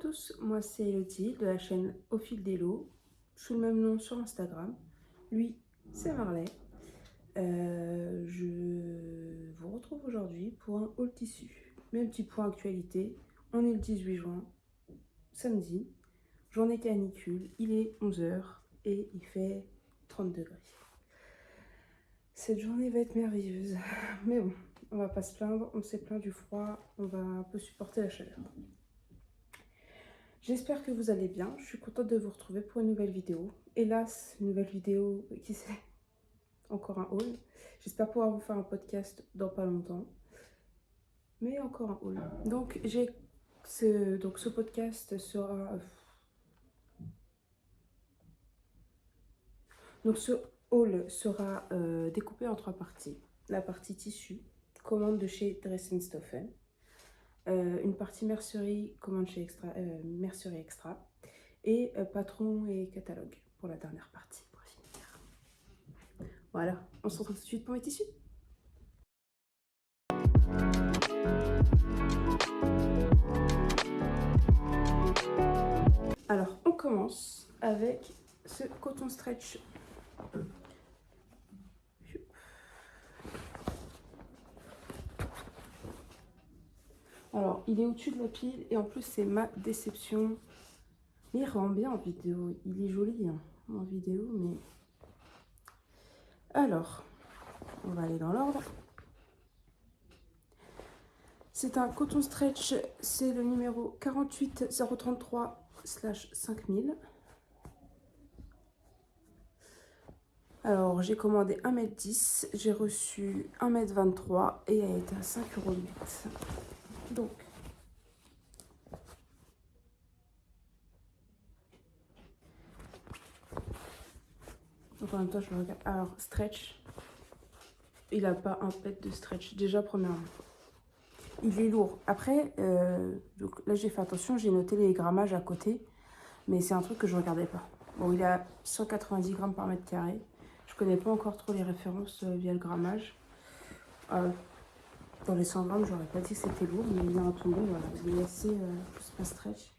tous, moi c'est Elodie de la chaîne Au fil des lots, sous le même nom sur Instagram. Lui, c'est Marley. Je vous retrouve aujourd'hui pour un haul tissu. Même petit point actualité, on est le 18 juin, samedi, journée canicule, il est 11 h et il fait 30 degrés. Cette journée va être merveilleuse, mais bon, on va pas se plaindre, on s'est plaint du froid, on va un peu supporter la chaleur. J'espère que vous allez bien, je suis contente de vous retrouver pour une nouvelle vidéo. Hélas, une nouvelle vidéo, qui sait, encore un haul. J'espère pouvoir vous faire un podcast dans pas longtemps, mais encore un haul. Donc ce podcast sera... Donc ce haul sera découpé en 3 parties. La partie tissu, commande de chez Dress & Stoffeln. Une partie mercerie, commande chez Mercerie Extra. Et patron et catalogue pour la dernière partie, pour finir. Voilà, on se retrouve tout de suite pour mes tissus. Alors, on commence avec ce coton stretch. Alors, il est au-dessus de la pile et en plus, c'est ma déception. Mais il rend bien en vidéo. Il est joli hein, en vidéo, mais... Alors, on va aller dans l'ordre. C'est un coton stretch, c'est le numéro 48033/5000. Alors, j'ai commandé 1,10 m, j'ai reçu 1,23 m et elle était à 5,08 €. Donc, en même temps, je le regarde. Alors, stretch, il n'a pas un pet de stretch, déjà, premièrement. Il est lourd. Après, donc là, j'ai fait attention, j'ai noté les grammages à côté, mais c'est un truc que je ne regardais pas. Bon, il a 190 grammes par mètre carré. Je connais pas encore trop les références via le grammage. Dans les 100 grammes, j'aurais pas dit que c'était lourd, mais il est un tombé, voilà. Il est assez, c'est pas stretch.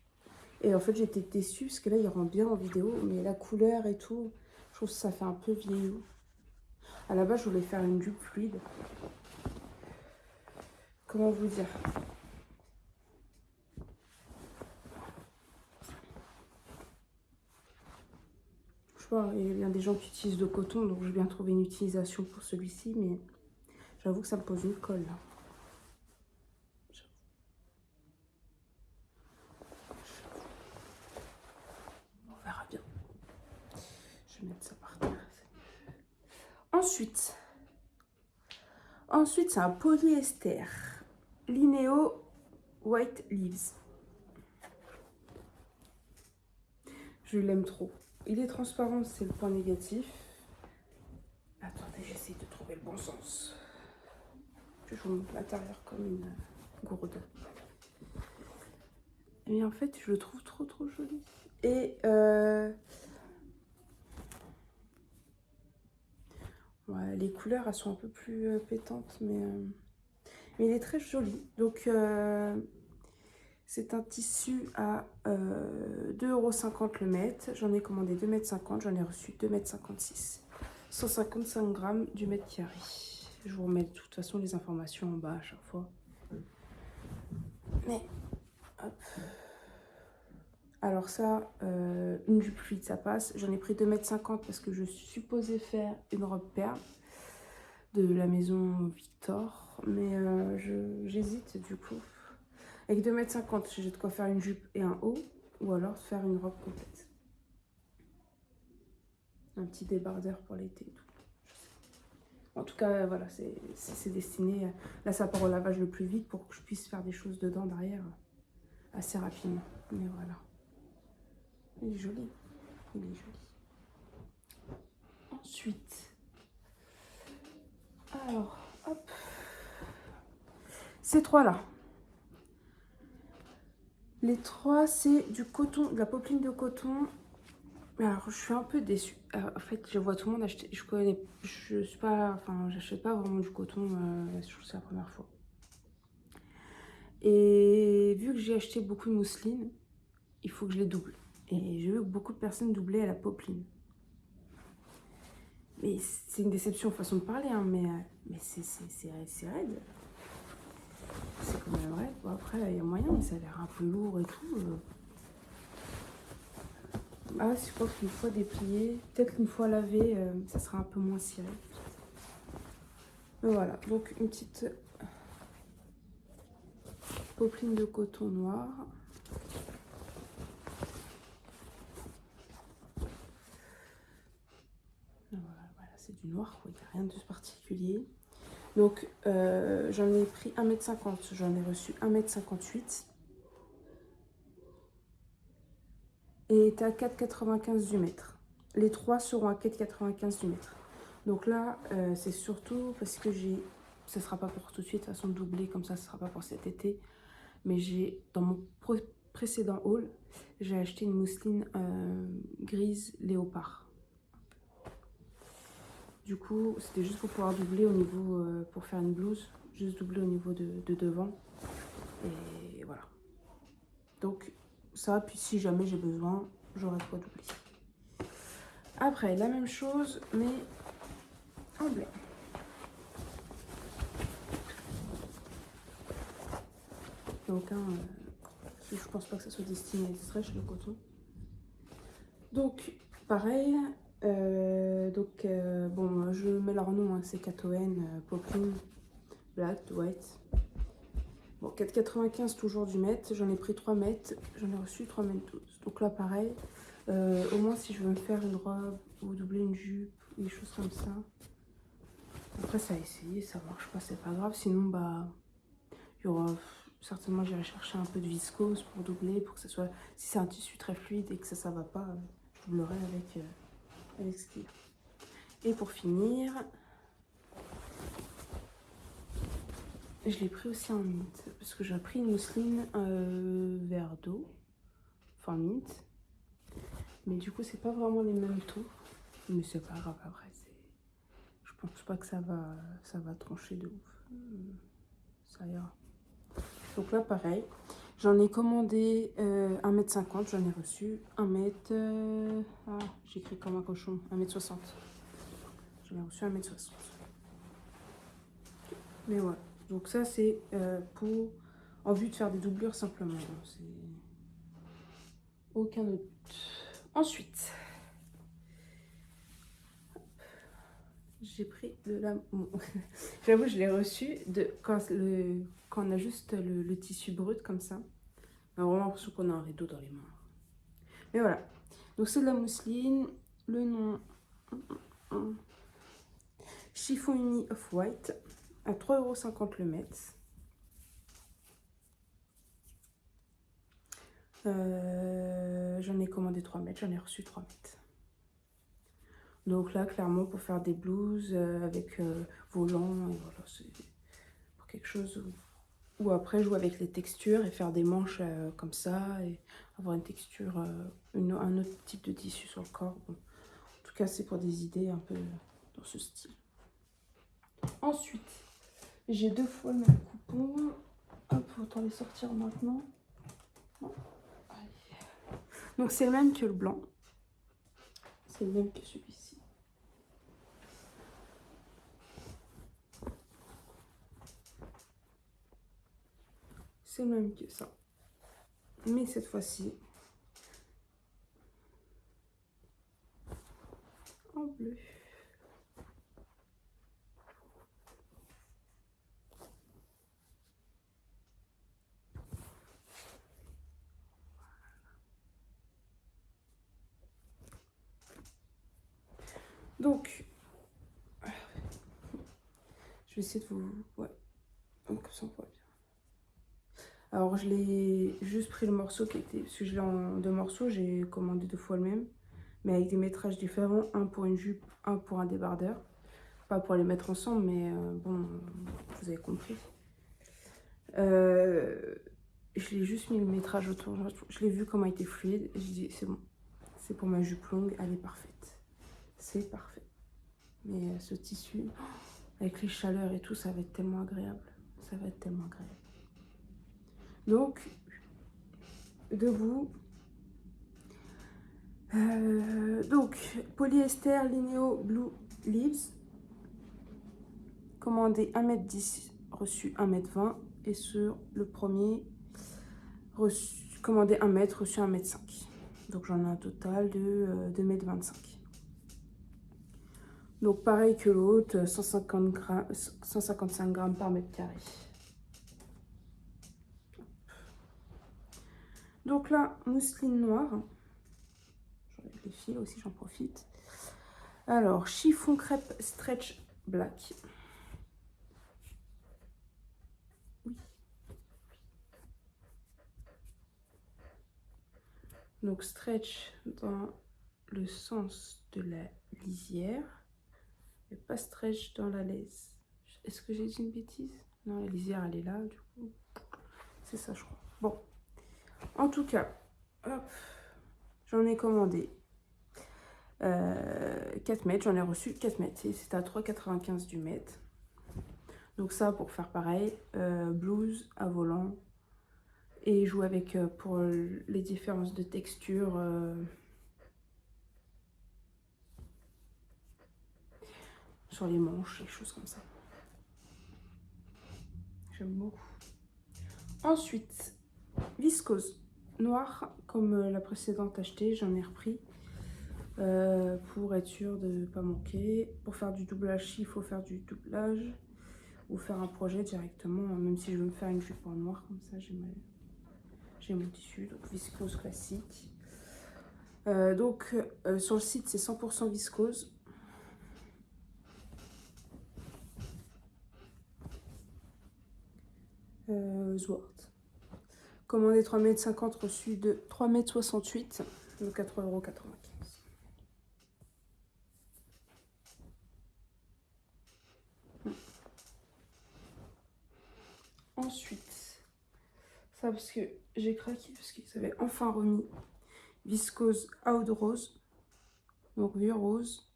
Et en fait, j'étais déçue parce que là, il rend bien en vidéo, mais la couleur et tout, je trouve que ça fait un peu vieillot. À la base, je voulais faire une jupe fluide. Comment vous dire? Je sais pas, il y a bien des gens qui utilisent de coton, donc j'ai bien trouvé une utilisation pour celui-ci, mais j'avoue que ça me pose une colle, là. On verra bien. Je vais mettre ça par terre. Ensuite, c'est un polyester Lineo White Leaves. Je l'aime trop. Il est transparent, c'est le point négatif. Attendez, j'essaie de trouver le bon sens. Je vous montre l'intérieur comme une gourde. Mais en fait, je le trouve trop joli. Et ouais, les couleurs, elles sont un peu plus pétantes, mais il est très joli. Donc, c'est un tissu à 2,50 € le mètre. J'en ai commandé 2,50 m, j'en ai reçu 2,56 m. 155 grammes du mètre carré. Je vous remets de toute façon les informations en bas à chaque fois. Mais, hop. Alors ça, une jupe fluide, ça passe. J'en ai pris 2,50 m parce que je suis supposée faire une robe perle de la maison Victor. Mais j'hésite du coup. Avec 2,50 m, j'ai de quoi faire une jupe et un haut. Ou alors faire une robe complète. Un petit débardeur pour l'été et tout. En tout cas, voilà, c'est destiné. Là, ça part au lavage le plus vite pour que je puisse faire des choses dedans derrière assez rapidement. Mais voilà. Il est joli. Il est joli. Ensuite, alors, hop. Ces trois-là. Les trois, c'est du coton, de la popeline de coton. Alors, je suis un peu déçue. En fait, je vois tout le monde acheter. Je suis pas, enfin, j'achète pas vraiment du coton. Je trouve que c'est la première fois. Et vu que j'ai acheté beaucoup de mousseline, il faut que je les double. Et j'ai vu beaucoup de personnes doubler à la popeline. Mais c'est une déception façon de parler, hein, mais c'est raide. C'est quand même raide. Bon, après, il y a moyen, mais ça a l'air un peu lourd et tout. Ah, je pense qu'une fois déplié, peut-être qu'une fois lavé, ça sera un peu moins ciré. Mais voilà, donc une petite popeline de coton noir. Voilà, c'est du noir, quoi. Il n'y a rien de particulier. Donc, j'en ai pris 1,50 m, j'en ai reçu 1,58 m. Et est à 4,95 du mètre. Les trois seront à 4,95 du mètre. Donc là, c'est surtout parce que ça ne sera pas pour tout de suite, de toute façon doublé comme ça ne sera pas pour cet été. Mais dans mon précédent haul, j'ai acheté une mousseline grise léopard. Du coup, c'était juste pour pouvoir doubler au niveau, pour faire une blouse, juste doubler au niveau de devant. Et voilà. Donc ça, puis si jamais j'ai besoin, j'aurai quoi doubler. Après, la même chose, mais en blanc. Donc, je pense pas que ça soit destiné à stretch le coton. Donc, pareil. Bon, je mets leur nom, hein, c'est Katoen, Poplin, Black, White. Bon, 4,95 toujours du mètre. J'en ai pris 3 mètres. J'en ai reçu 3,12 m. Donc là, pareil. Au moins, si je veux me faire une robe ou doubler une jupe, des choses comme ça. Après, ça a essayé, ça marche pas, c'est pas grave. Sinon, bah, il y aura certainement, j'irai chercher un peu de viscose pour doubler, pour que ça soit. Si c'est un tissu très fluide et que ça va pas, je doublerai avec ce qu'il y a. Et pour finir, je l'ai pris aussi en mint parce que j'ai pris une mousseline vert d'eau, enfin mint. Mais du coup, c'est pas vraiment les mêmes tons. Mais c'est pas grave, après, je pense pas que ça va trancher de ouf. Ça ira. Donc là, pareil. J'en ai commandé 1,50 m, j'en ai reçu 1 mètre. Ah, j'écris comme un cochon, 1,60 m. J'en ai reçu 1,60 m. Mais voilà. Donc ça, c'est en vue de faire des doublures simplement. C'est aucun autre. Ensuite, j'ai pris de la... J'avoue, je l'ai reçu quand on a juste le tissu brut comme ça. On a vraiment l'impression qu'on a un rideau dans les mains. Mais voilà. Donc c'est de la mousseline. Le nom... Chiffon uni off-white à 3,50 € le mètre. J'en ai commandé 3 mètres, j'en ai reçu 3 mètres. Donc là, clairement, pour faire des blouses avec volant, et voilà, c'est pour quelque chose où après jouer avec les textures et faire des manches comme ça et avoir une texture, un autre type de tissu sur le corps. Bon. En tout cas, c'est pour des idées un peu dans ce style. Ensuite, j'ai 2 fois le même coupon. Hop, autant les sortir maintenant. Non. Donc c'est le même que le blanc. C'est le même que celui-ci. C'est le même que ça. Mais cette fois-ci, en bleu. Donc, je vais essayer de vous... Ouais, donc ça on voit bien. Alors, je l'ai juste pris le morceau qui était... Parce que je l'ai en 2 morceaux, j'ai commandé 2 fois le même. Mais avec des métrages différents, un pour une jupe, un pour un débardeur. Pas pour les mettre ensemble, mais bon, vous avez compris. Je l'ai juste mis le métrage autour. Je l'ai vu comment il était fluide. Et je dis, c'est bon. C'est pour ma jupe longue, elle est parfaite. C'est parfait. Mais ce tissu, avec les chaleurs et tout, ça va être tellement agréable. Ça va être tellement agréable. Donc, debout, Donc, polyester Linéo Blue Leaves. Commandé 1,10 m, reçu 1,20 m. Et sur le premier, commandé 1 m, reçu 1,5 m. Donc j'en ai un total de 2,25 m. Donc pareil que l'autre, 155 grammes par mètre carré. Donc là, mousseline noire. J'enlève les fils aussi, j'en profite. Alors, chiffon crêpe stretch black. Oui. Donc stretch dans le sens de la lisière. Et pas stretch dans la laisse. Est-ce que j'ai dit une bêtise? Non, la lisière, elle est là, du coup. C'est ça, je crois. Bon. En tout cas, j'en ai commandé 4 mètres. J'en ai reçu 4 mètres. Et c'est à 3,95 du mètre. Donc ça, pour faire pareil, blouse à volant. Et jouer avec, pour les différences de texture... sur les manches, des choses comme ça. J'aime beaucoup. Ensuite, viscose noire, comme la précédente achetée, j'en ai repris pour être sûr de ne pas manquer. Pour faire du doublage, il faut faire du doublage ou faire un projet directement, même si je veux me faire une jupe en noir, comme ça j'ai mon tissu, donc viscose classique. Sur le site, c'est 100% viscose. Zwart. Commandé 3,50 m, reçu de 3,68 m, donc à 3,95 €. Ensuite, ça parce que j'ai craqué, parce qu'ils avaient enfin remis viscose Oud Rose, donc vieux rose,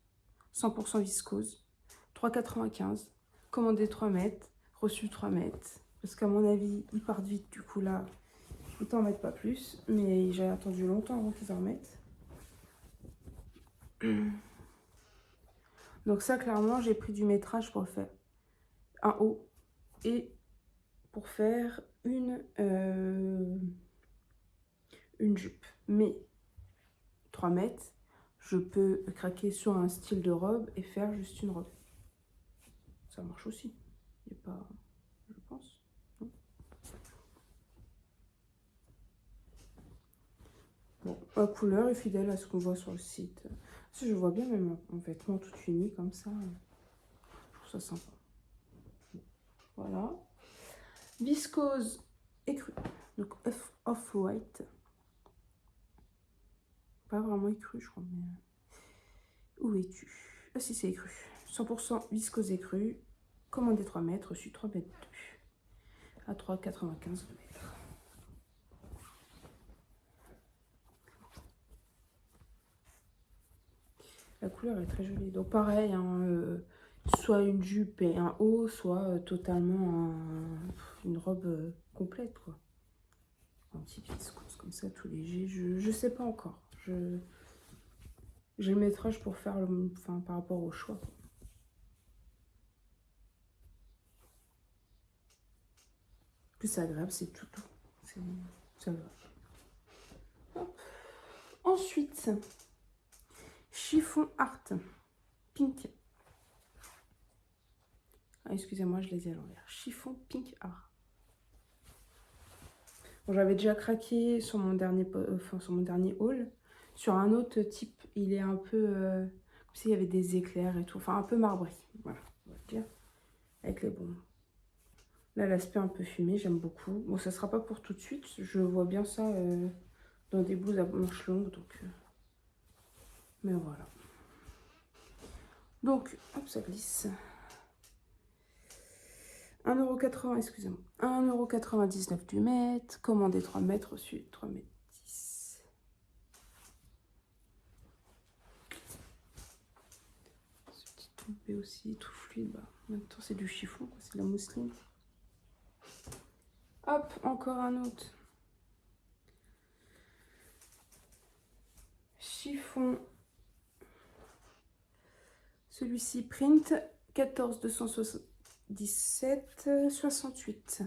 100% viscose, 3,95 €, commandé 3 mètres, reçu 3 mètres, parce qu'à mon avis, ils partent vite, du coup là, ils t'en mettent pas plus, mais j'ai attendu longtemps avant qu'ils en mettent. Donc ça, clairement, j'ai pris du métrage pour le faire un haut et pour faire une jupe. Mais 3 mètres, je peux craquer sur un style de robe et faire juste une robe. Ça marche aussi. Il n'y a pas, je pense. Non. Bon, la couleur est fidèle à ce qu'on voit sur le site. Si je vois bien même en vêtements tout unis comme ça, je trouve ça sympa. Voilà. Viscose écru. Donc off-white. Pas vraiment écru, je crois. Mais... Où es-tu? Ah si, c'est écru. 100% viscose écru. Commandé 3 mètres, reçu 3 mètres 2. À 3,95 € le mètre. La couleur est très jolie. Donc pareil, hein, soit une jupe et un haut, soit totalement une robe complète, quoi. Un petit viscose comme ça, tout léger. Je sais pas encore. J'ai le métrage pour faire par rapport au choix. Plus c'est agréable, c'est tout doux. Ça va. Hop. Ensuite, chiffon art pink. Ah, excusez-moi, je les ai à l'envers. Chiffon pink art. Bon, j'avais déjà craqué sur mon dernier haul. Sur un autre type, il est un peu comme s'il y avait des éclairs et tout. Enfin, un peu marbré. Voilà, on va dire. Avec les bons. Là, l'aspect un peu fumé, j'aime beaucoup. Bon, ça sera pas pour tout de suite. Je vois bien ça dans des blouses à manches longues. Donc, mais voilà. Donc, hop, ça glisse. 1,80 €, excusez-moi. 1,99 € du mètre. Commandé 3 mètres, reçu 3 mètres 10. Ce petit tombé aussi, tout fluide. Bah, en même temps, c'est du chiffon, c'est de la mousseline. Hop, encore un autre. chiffon. Celui-ci print 14 277 68.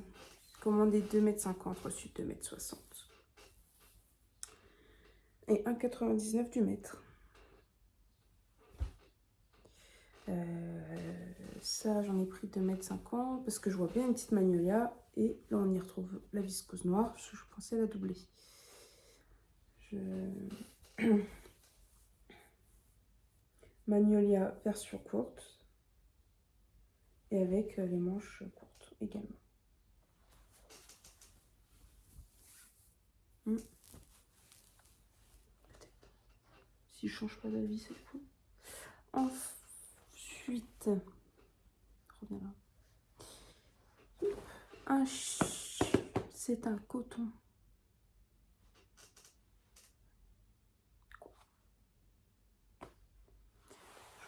Commandé 2,50 m, reçu 2,60 m. Et 1,99 du mètre. Ça, j'en ai pris 2,50 m parce que je vois bien une petite magnolia. Et là, on y retrouve la viscose noire. Je pensais la doubler. Magnolia version courte. Et avec les manches courtes également. Si je change pas d'avis, c'est fou. Ensuite, reviens là. C'est un coton.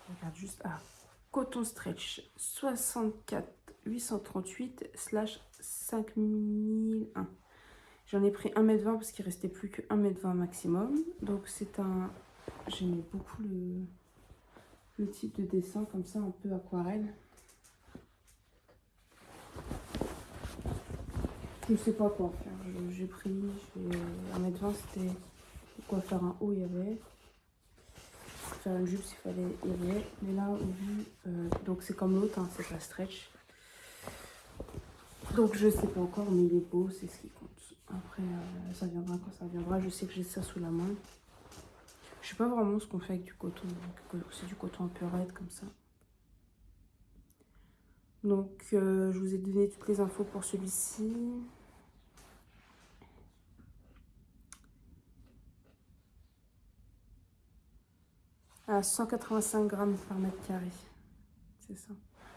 Je regarde juste. Ah, coton stretch 64 838 / 5001. J'en ai pris 1,20 m parce qu'il restait plus que 1,20 m maximum. Donc c'est un. J'aimais beaucoup le type de dessin comme ça, un peu aquarelle. Je ne sais pas quoi en faire. J'ai pris 1,20 m, c'était quoi faire un haut, il y avait. Faire une jupe s'il fallait, il y avait. Mais là, au vu, donc c'est comme l'autre, hein, c'est pas stretch. Donc je sais pas encore, mais il est beau, c'est ce qui compte. Après, ça viendra quand ça viendra. Je sais que j'ai ça sous la main. Je sais pas vraiment ce qu'on fait avec du coton. C'est du coton un peu raide comme ça. Donc je vous ai donné toutes les infos pour celui-ci. À 185 grammes par mètre carré. C'est ça.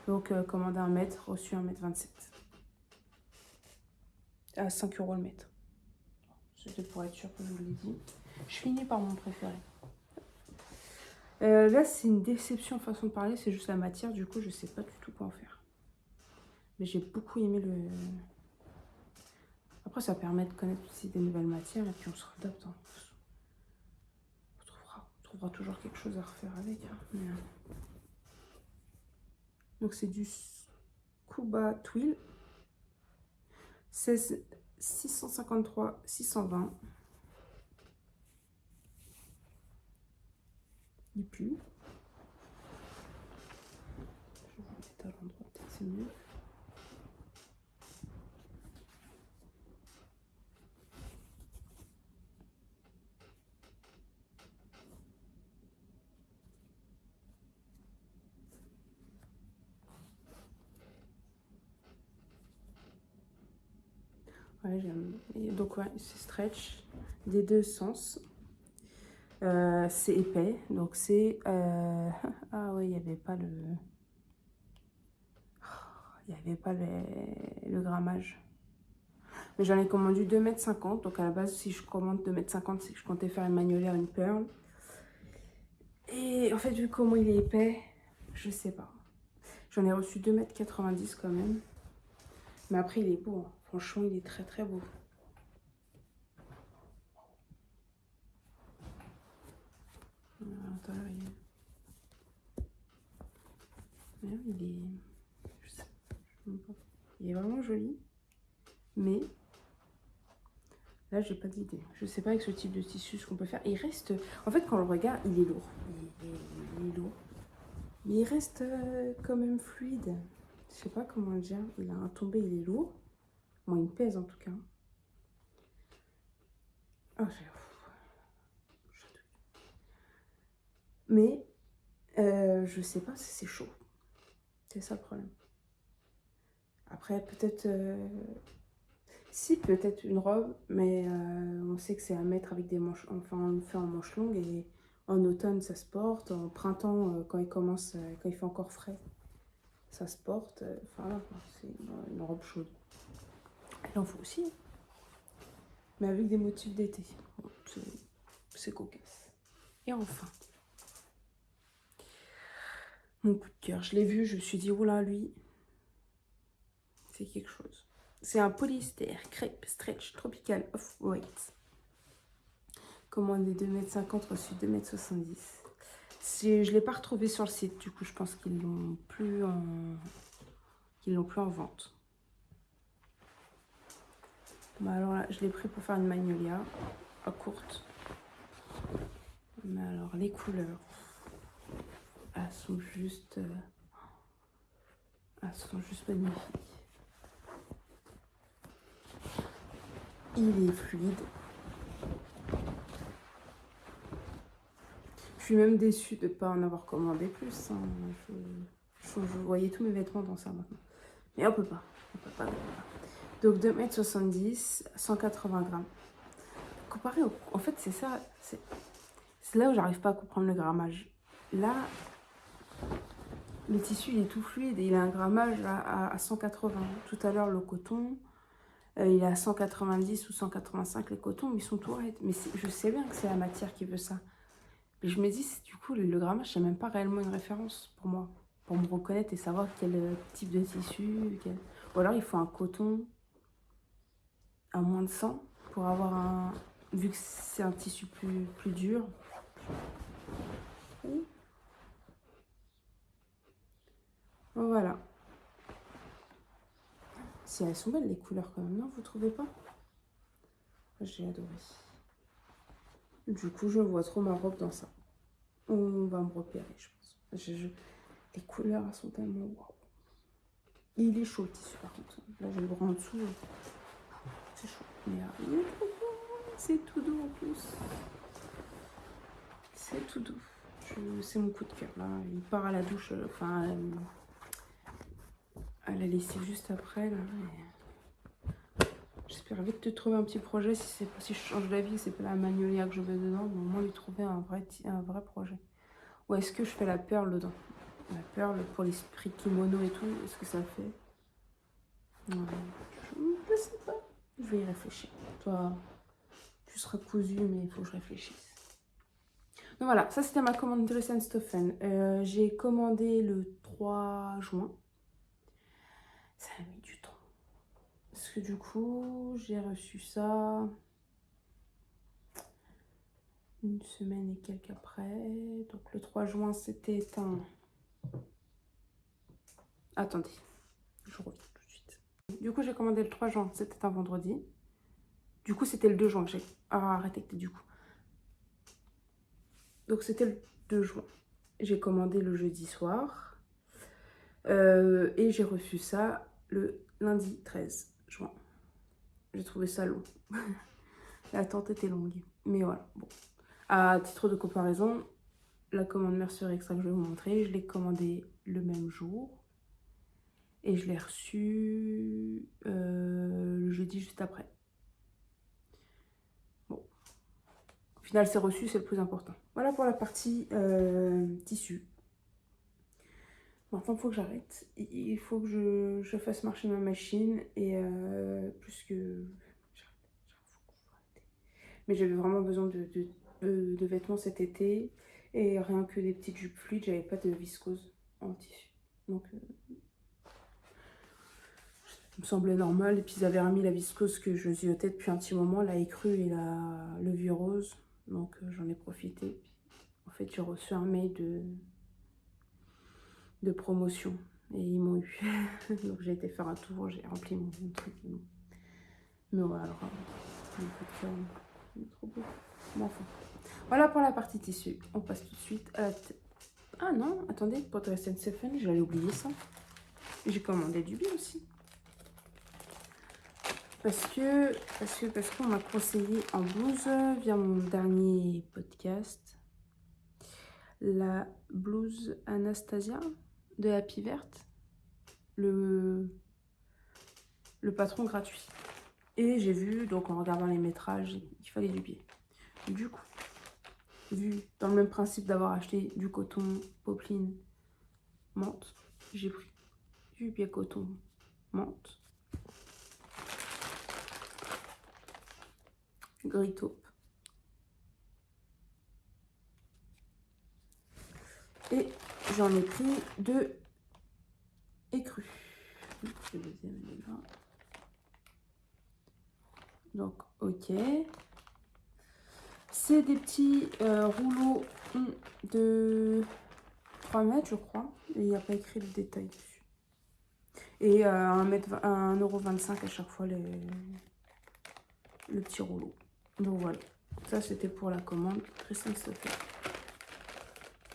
Donc commandé 1 mètre, reçu 1,27 m. À 5 € le mètre. C'était pour être sûr que je vous l'ai dit. Je finis par mon préféré. Là, c'est une déception façon de parler, c'est juste la matière, du coup, je sais pas du tout quoi en faire. Mais j'ai beaucoup aimé le... Après, ça permet de connaître aussi des nouvelles matières et puis on se adapte. Hein. On trouvera toujours quelque chose à refaire avec. Hein. Mais, donc, c'est du Scuba Twill. 16 653 620. Il pue. Je vais vous mettre à l'endroit, peut-être c'est mieux. Ouais, j'aime. Donc, ouais, c'est stretch des deux sens. C'est épais, donc c'est... Ah oui, il n'y avait pas le... Il n'y avait pas le grammage. Mais j'en ai commandé 2,50 m. Donc à la base, si je commande 2,50 m, c'est que je comptais faire une magnolia, une pearl. Et en fait, vu comment il est épais, je sais pas. J'en ai reçu 2,90 m quand même. Mais après, il est beau. Hein. Franchement, il est très très beau. Il est... Il est vraiment joli. Mais là, j'ai pas d'idée. Je sais pas avec ce type de tissu ce qu'on peut faire. Il reste... En fait, quand on le regarde, il est lourd. Il est lourd. Mais il reste quand même fluide. Je sais pas comment le dire. Il a un tombé, il est lourd. Moi, il me pèse en tout cas. Oh, mais je sais pas si c'est chaud. C'est ça le problème. Après, peut-être... Si, peut-être une robe, mais on sait que c'est à mettre avec des manches... Enfin, on le fait en manches longues et en automne, ça se porte. En printemps, quand il commence, quand il fait encore frais, ça se porte. Enfin, c'est une robe chaude. Il en faut aussi. Mais avec des motifs d'été. Bon, c'est cocasse. Et enfin, mon coup de cœur. Je l'ai vu, je me suis dit, oh là, lui, c'est quelque chose. C'est un polyester crêpe stretch tropical off-white. Commandé 2,50 m, reçu 2,70 m. Je ne l'ai pas retrouvé sur le site, du coup je pense qu'ils l'ont plus en vente. Bon, alors là, je l'ai pris pour faire une magnolia à courte. Mais alors les couleurs, elles sont juste magnifiques. Il est fluide. Je suis même déçue de ne pas en avoir commandé plus. Hein. Je voyais tous mes vêtements dans ça maintenant. Mais on peut pas. Donc 2,70 m, 180 grammes. Comparé au... En fait, c'est ça. C'est là où j'arrive pas à comprendre le grammage. Là, le tissu, il est tout fluide et il a un grammage à 180. Tout à l'heure, le coton, il est à 190 ou 185 les cotons, mais ils sont tout raides. Mais je sais bien que c'est la matière qui veut ça. Mais je me dis, du coup, le grammage, c'est même pas réellement une référence pour moi. Pour me reconnaître et savoir quel type de tissu. Ou alors, il faut un coton à moins de 100 pour avoir un... Vu que c'est un tissu plus dur. Voilà. Si elles sont belles les couleurs quand même, non? Vous trouvez pas? J'ai adoré. Du coup, je vois trop ma robe dans ça. On va me repérer, je pense. Les couleurs, elles sont tellement... Waouh. Il est chaud le tissu par contre. Là, j'ai le bras en dessous. C'est chaud. Mais il est trop beau. C'est tout doux en plus. C'est tout doux. C'est mon coup de cœur là. Il part à la douche. Enfin, à la lessive juste après. J'espère vite te trouver un petit projet. Si je change d'avis, c'est pas la magnolia que je veux dedans. Mais au moins lui trouver un vrai projet. Ou est-ce que je fais la perle dedans? La perle pour l'esprit kimono et tout. Est-ce que ça fait? Je sais pas. Je vais y réfléchir. Toi, tu seras cousu, mais il faut que je réfléchisse. Donc voilà, ça c'était ma commande Dress & Stephen. J'ai commandé le 3 juin. Ça a mis du temps. Parce que du coup, j'ai reçu ça une semaine et quelques après. Donc le 3 juin, c'était un... Attendez, je reviens tout de suite. Du coup, j'ai commandé le 3 juin, c'était un vendredi. Du coup, c'était le 2 juin que j'ai... Ah, arrêtez, du coup. Donc c'était le 2 juin. J'ai commandé le jeudi soir. Et j'ai reçu ça le lundi 13 juin. J'ai trouvé ça long. L'attente était longue. Mais voilà, bon. À titre de comparaison, la commande Mercerie Extra que je vais vous montrer, je l'ai commandée le même jour. Et je l'ai reçue le jeudi juste après. Bon. Au final, c'est reçu, c'est le plus important. Voilà pour la partie tissu. Maintenant, il faut que j'arrête. Il faut que je fasse marcher ma machine. Et plus que... Mais j'avais vraiment besoin de vêtements cet été. Et rien que des petites jupes fluides, j'avais pas de viscose en tissu. Donc, ça me semblait normal. Et puis, ils avaient remis la viscose que je ziotais depuis un petit moment, la écrue et le vieux rose. Donc, j'en ai profité. Puis, en fait, j'ai reçu un mail de promotion. Et ils m'ont eu. Donc, j'ai été faire un tour, j'ai rempli mon truc. Mais voilà, alors, trop beau. Bon, enfin. Voilà pour la partie tissu. On passe tout de suite à la tête. Ah non, attendez, pour Dress & Stephen, j'allais oublier ça. J'ai commandé du bien aussi. Parce qu'on m'a conseillé en blouse via mon dernier podcast la blouse Anastasia de Happy Verte, le patron gratuit. Et j'ai vu, donc en regardant les métrages, il fallait du biais. Du coup, vu dans le même principe d'avoir acheté du coton popeline menthe, j'ai pris du biais coton menthe, gris taupe. Et j'en ai pris 2 écrus. Le deuxième est là. Donc, ok. C'est des petits rouleaux de 3 mètres, je crois. Et il n'y a pas écrit le détail dessus. Et 1,25 € à chaque fois le petit rouleau. Donc voilà. Ça, c'était pour la commande Christian Stoffel.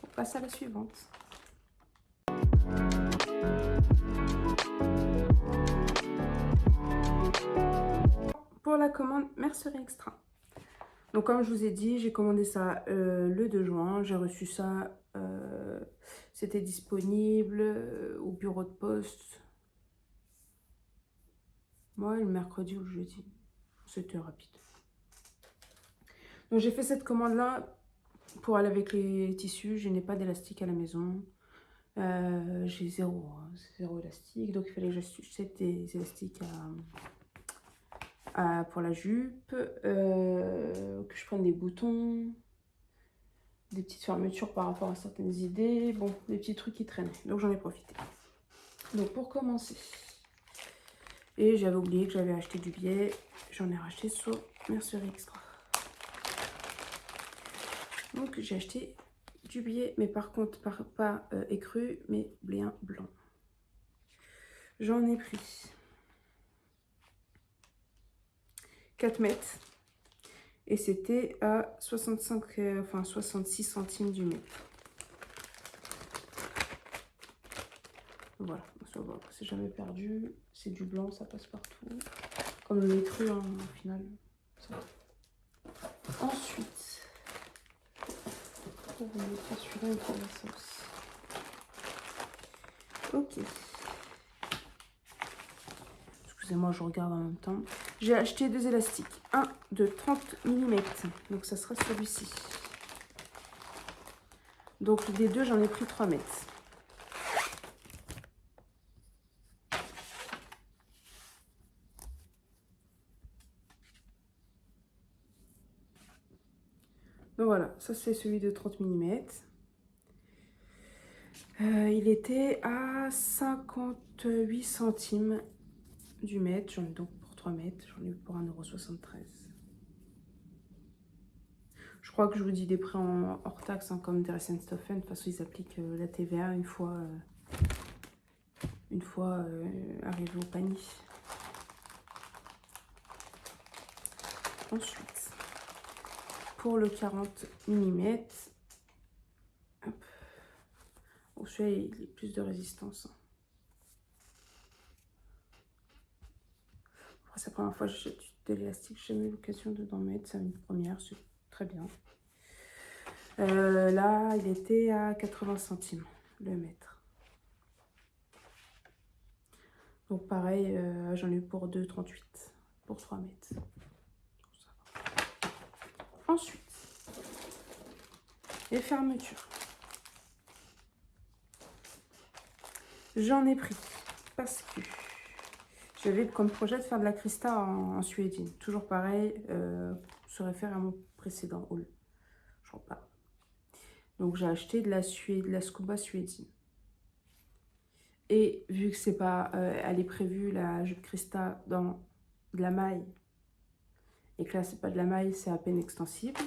On passe à la suivante. Pour la commande Mercerie Extra. Donc comme je vous ai dit, j'ai commandé ça le 2 juin. J'ai reçu ça, c'était disponible au bureau de poste. Moi, le mercredi ou le jeudi. C'était rapide. Donc j'ai fait cette commande-là pour aller avec les tissus. Je n'ai pas d'élastique à la maison. J'ai zéro élastique. Donc il fallait que j'achète des élastiques pour la jupe. Que je prenne des boutons. Des petites fermetures par rapport à certaines idées. Bon, des petits trucs qui traînaient. Donc j'en ai profité. Donc pour commencer. Et j'avais oublié que j'avais acheté du billet. J'en ai racheté sur Mercerie Extra. Donc j'ai acheté du billet, mais par contre pas écru, mais bien blanc. J'en ai pris 4 mètres. Et c'était à 66 centimes du mètre. Voilà, ça va, c'est jamais perdu. C'est du blanc, ça passe partout. Comme le écru, hein, au final. Ça va. Ensuite, pour vous montrer celui-là, il faut ça aussi. Ok. Excusez-moi, je regarde en même temps. J'ai acheté 2 élastiques. Un de 30 mm. Donc ça sera celui-ci. Donc des deux, j'en ai pris 3 mètres. Donc voilà, ça c'est celui de 30 mm. Il était à 58 centimes du mètre. J'en ai donc pour 3 mètres. J'en ai eu pour 1,73 €. Je crois que je vous dis des prix hors taxe, hein, comme Christian Stoffel. De toute façon, ils appliquent la TVA une fois arrivé au panier. Ensuite, pour le 40 mm, bon, celui-là, il a plus de résistance. Après, c'est la première fois que j'achète de l'élastique. J'ai jamais eu l'occasion d'en mettre. C'est une première, c'est très bien. Là, il était à 80 centimes le mètre. Donc pareil, j'en ai eu pour 2,38 pour 3 mètres. Ensuite, les fermetures. J'en ai pris parce que j'avais comme projet de faire de la Krista en suédine. Toujours pareil, se réfère à mon précédent haul. Je crois pas. Donc j'ai acheté de la scuba suédine. Et vu que c'est pas, elle est prévue la jupe Krista dans de la maille, et que là c'est pas de la maille, c'est à peine extensible,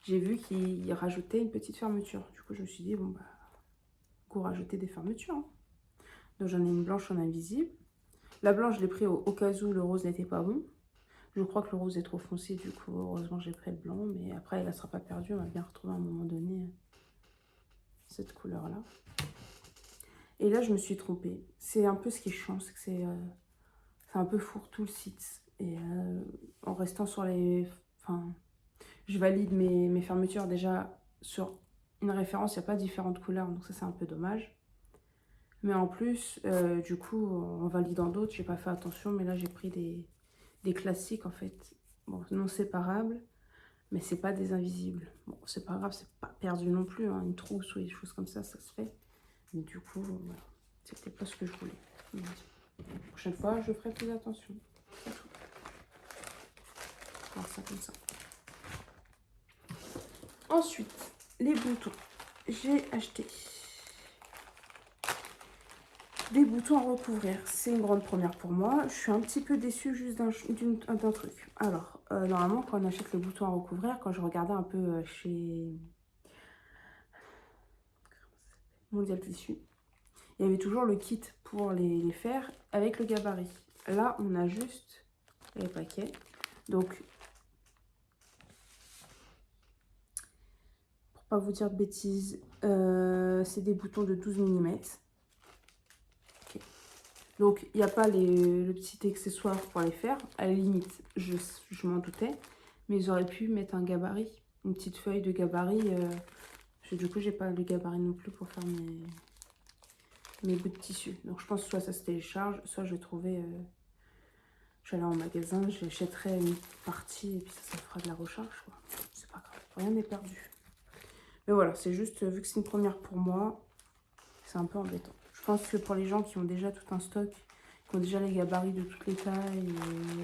j'ai vu qu'il rajoutait une petite fermeture. Du coup je me suis dit bon bah, go rajouter des fermetures. Hein. Donc j'en ai une blanche en invisible. La blanche je l'ai pris au cas où le rose n'était pas bon. Je crois que le rose est trop foncé, du coup heureusement j'ai pris le blanc, mais après elle ne sera pas perdue, on va bien retrouver à un moment donné cette couleur là. Et là je me suis trompée. C'est un peu ce qui est chiant, c'est que c'est un peu fourre-tout le site. Et en restant sur les... Enfin, je valide mes fermetures déjà sur une référence, il n'y a pas différentes couleurs, donc ça c'est un peu dommage. Mais en plus, du coup, en validant d'autres, j'ai pas fait attention, mais là j'ai pris des classiques en fait. Bon, non séparables, mais c'est pas des invisibles. Bon, c'est pas grave, c'est pas perdu non plus, hein. Une trousse ou des choses comme ça se fait. Mais du coup, voilà, c'était pas ce que je voulais. La prochaine fois, je ferai plus attention. C'est tout. Alors, ça comme ça. Ensuite, les boutons. J'ai acheté Des boutons à recouvrir, c'est une grande première pour moi. Je suis un petit peu déçue juste d'un truc. Alors, normalement, quand on achète les boutons à recouvrir, quand je regardais un peu chez Mondial Tissu, il y avait toujours le kit pour les faire avec le gabarit. Là, on a juste les paquets. Donc, pour pas vous dire de bêtises, c'est des boutons de 12 mm. Okay. Donc, il n'y a pas le petit accessoire pour les faire. À la limite, je m'en doutais. Mais ils auraient pu mettre un gabarit, une petite feuille de gabarit. Parce que du coup, j'ai pas le gabarit non plus pour faire mes bouts de tissu. Donc, je pense que soit ça se télécharge, soit je vais trouver... j'allais en magasin, j'achèterai une partie et puis ça fera de la recharge. C'est pas grave, rien n'est perdu. Mais voilà, c'est juste, vu que c'est une première pour moi, c'est un peu embêtant. Je pense que pour les gens qui ont déjà tout un stock, qui ont déjà les gabarits de toutes les tailles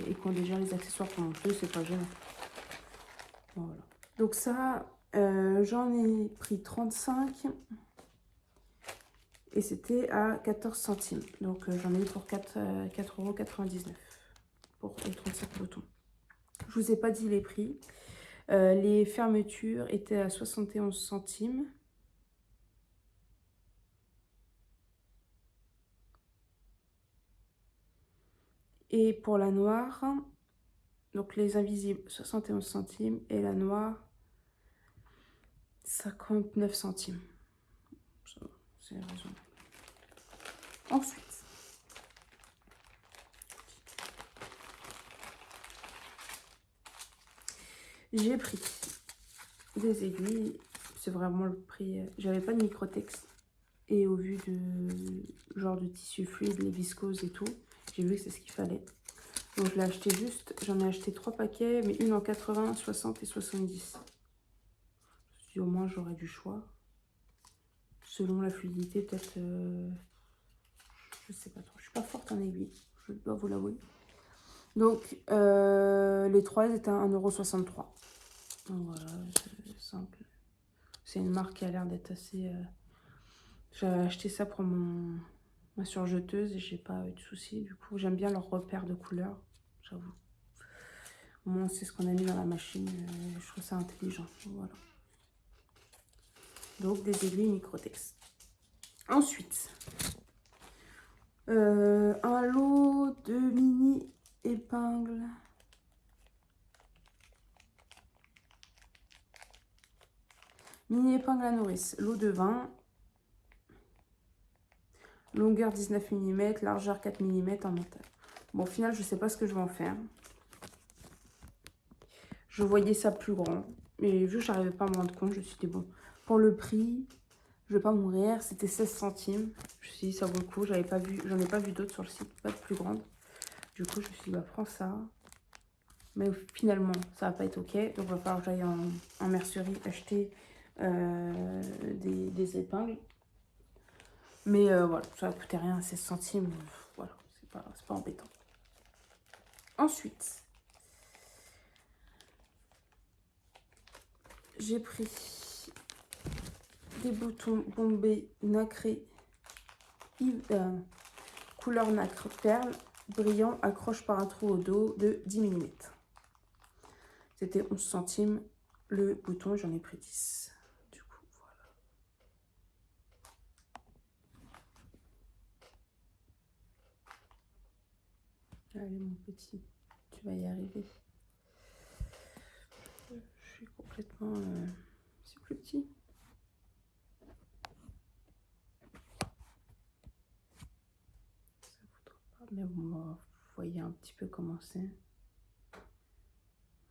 et qui ont déjà les accessoires pour monter, c'est pas gênant. Voilà. Donc ça, j'en ai pris 35 et c'était à 14 centimes. Donc j'en ai eu pour 4,99 € pour les 35 boutons. Je vous ai pas dit les prix. Les fermetures étaient à 71 centimes. Et pour la noire, donc les invisibles, 71 centimes. Et la noire, 59 centimes. C'est raisonnable. Ensuite, j'ai pris des aiguilles. C'est vraiment le prix. J'avais pas de microtex. Et au vu de genre de tissu fluide, les viscoses et tout, j'ai vu que c'est ce qu'il fallait. Donc je l'ai acheté juste, j'en ai acheté 3 paquets, mais une en 80, 60 et 70. Si au moins j'aurais du choix. Selon la fluidité, peut-être, je sais pas trop. Je suis pas forte en aiguille, je dois vous l'avouer. Donc les 3 étaient à 1,63 €. Donc voilà, c'est simple. C'est une marque qui a l'air d'être assez... J'ai acheté ça pour ma surjeteuse et j'ai pas eu de soucis. Du coup, j'aime bien leur repère de couleurs, j'avoue. Au moins, c'est ce qu'on a mis dans la machine. Je trouve ça intelligent. Voilà. Donc, des aiguilles Microtex. Ensuite, un lot de mini épingles. Mini épingles à nourrice. Lot de 20. Longueur 19 mm, largeur 4 mm en métal. Bon, au final, je ne sais pas ce que je vais en faire. Je voyais ça plus grand. Mais vu que je n'arrivais pas à me rendre compte, je me suis dit, bon, pour le prix, je ne vais pas mourir. C'était 16 centimes. Je me suis dit, ça vaut le coup. J'en ai pas vu d'autres sur le site, pas de plus grande. Du coup, je me suis dit, bah, prends ça. Mais finalement, ça va pas être OK. Donc, il va falloir que j'aille en mercerie acheter des épingles. Mais voilà, ça va coûter rien, 16 centimes. Voilà, c'est pas embêtant. Ensuite, j'ai pris des boutons bombés nacrés, couleur nacre perle, brillant, accroche par un trou au dos de 10 mm. C'était 11 centimes le bouton, j'en ai pris 10. Du coup, voilà. Allez, mon petit, tu vas y arriver. Je suis complètement... c'est plus petit. Mais vous voyez un petit peu comment c'est.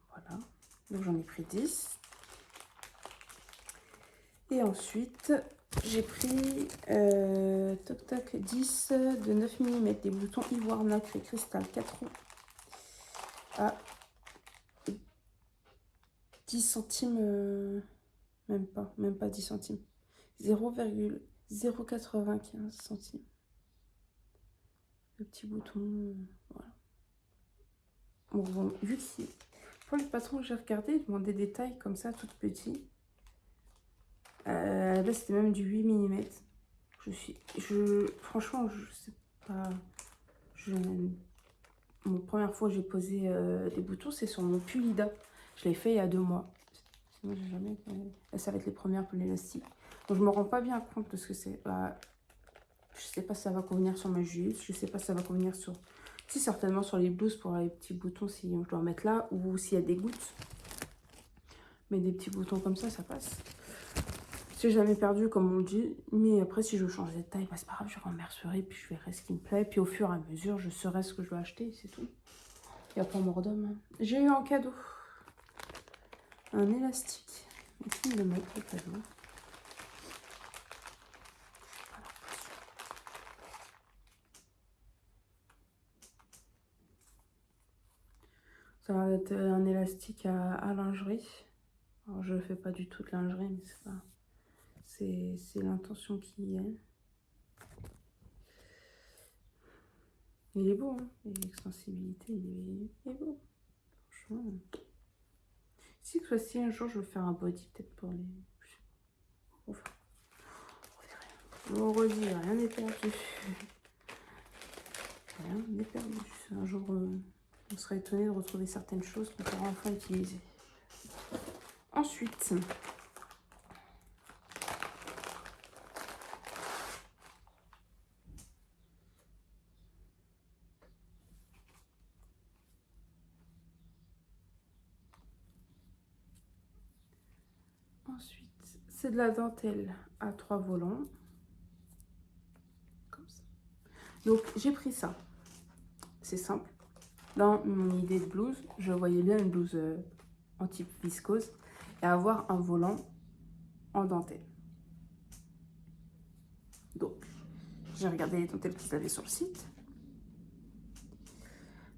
Voilà. Donc j'en ai pris 10. Et ensuite, j'ai pris toc toc 10 de 9 mm. Des boutons ivoire nacré cristal 4 roues à 10 centimes. Même pas 10 centimes. 0,095 centimes. Le petit bouton, voilà. Bon, vu que pour les patrons que j'ai regardé, ils demandent des détails comme ça, tout petits. Là, c'était même du 8 mm. Franchement, je sais pas. La première fois que j'ai posé des boutons, c'est sur mon pull Ida. Je l'ai fait il y a 2 mois. Sinon, j'ai jamais fait. Là, ça va être les premières pour l'élastique. Donc, je me rends pas bien compte de ce que c'est. Bah, je sais pas si ça va convenir sur ma jupe. Je sais pas si ça va convenir sur... Si, certainement sur les blouses pour les petits boutons, si je dois en mettre là. Ou s'il y a des gouttes. Mais des petits boutons comme ça passe. J'ai jamais perdu, comme on dit. Mais après, si je veux changer de taille, bah, c'est pas grave. Je remercierai, puis je verrai ce qui me plaît. Puis au fur et à mesure, je saurai ce que je dois acheter. C'est tout. Il n'y a pas mort d'homme. J'ai eu en cadeau un élastique. Qui me le met le cadeau? Ça va être un élastique à lingerie. Alors, je ne fais pas du tout de lingerie, mais c'est pas... C'est l'intention qui y est. Il est beau, hein. L'extensibilité, il est beau. Franchement. Si que si un jour je veux faire un body, peut-être pour les... Enfin, on redit, rien n'est perdu. Rien n'est perdu. Un jour, on serait étonné de retrouver certaines choses qu'on pourra enfin utiliser. Ensuite, c'est de la dentelle à 3 volants. Comme ça. Donc, j'ai pris ça. C'est simple. Dans mon idée de blouse, je voyais bien une blouse en type viscose et avoir un volant en dentelle. Donc, j'ai regardé les dentelles qu'ils avaient sur le site.